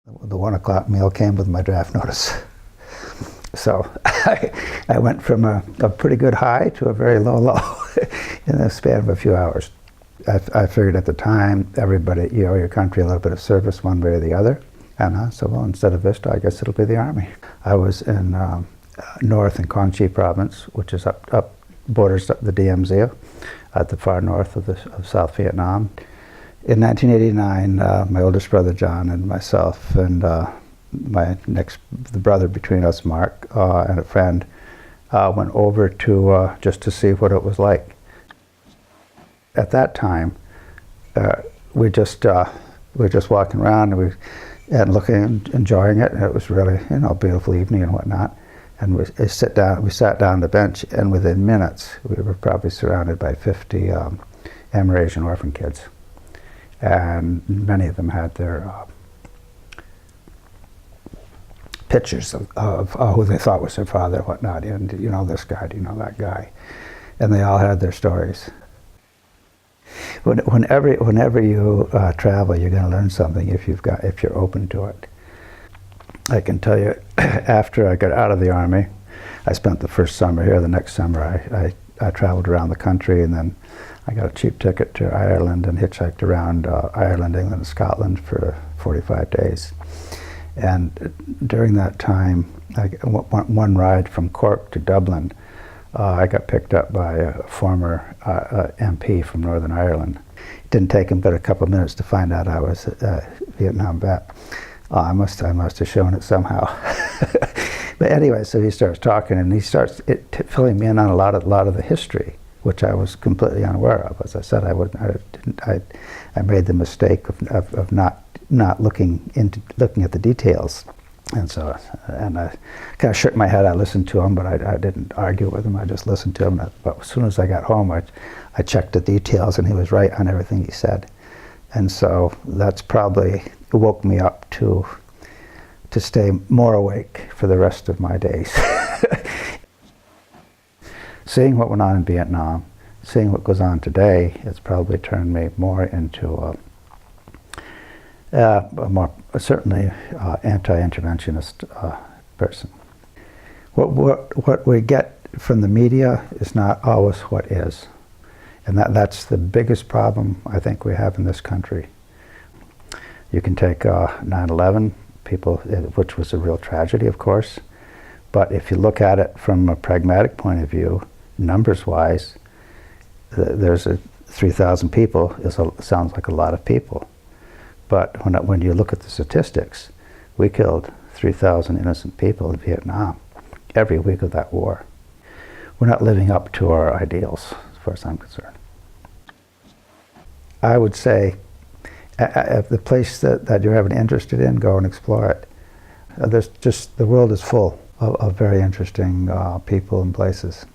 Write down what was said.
The 1 o'clock meal came with my draft notice. So I went from a pretty good high to a very low low in the span of a few hours. I figured at the time, everybody, you owe your country a little bit of service one way or the other. And so, well, instead of Vista, I guess it'll be the Army. I was in north in Quang Tri province, which is up borders the DMZ, at the far north of South Vietnam. In 1989, my oldest brother John and myself and the brother between us, Mark, and a friend, went over to just to see what it was like. At that time, we were just walking around and looking and enjoying it, and it was really, a beautiful evening and whatnot. And we sat down on the bench, and within minutes, we were probably surrounded by 50 Amerasian orphan kids. And many of them had their pictures of who they thought was their father and whatnot. And you know this guy, do you know that guy? And they all had their stories. Whenever you travel, you're going to learn something if you're open to it. I can tell you, after I got out of the Army, I spent the first summer here. The next summer, I traveled around the country, and then I got a cheap ticket to Ireland and hitchhiked around Ireland, England, and Scotland for 45 days. And during that time, one ride from Cork to Dublin, I got picked up by a former MP from Northern Ireland. It didn't take him but a couple of minutes to find out I was a Vietnam vet. I must have shown it somehow. But anyway, so he starts talking, and he starts filling me in on a lot of the history, which I was completely unaware of. As I said, I made the mistake of not looking at the details. And I kind of shook my head. I listened to him, but I didn't argue with him. I just listened to him. But as soon as I got home, I checked the details, and he was right on everything he said. And so that's probably woke me up to stay more awake for the rest of my days. Seeing what went on in Vietnam, seeing what goes on today, has probably turned me more into a more certainly anti-interventionist person. What we get from the media is not always what is, and that's the biggest problem I think we have in this country. You can take 9/11, which was a real tragedy, of course, but if you look at it from a pragmatic point of view, numbers-wise, there's 3,000 people. Sounds like a lot of people. But when you look at the statistics, we killed 3,000 innocent people in Vietnam every week of that war. We're not living up to our ideals, as far as I'm concerned. I would say, if the place that you're ever interested in, go and explore it. The world is full of very interesting people and places.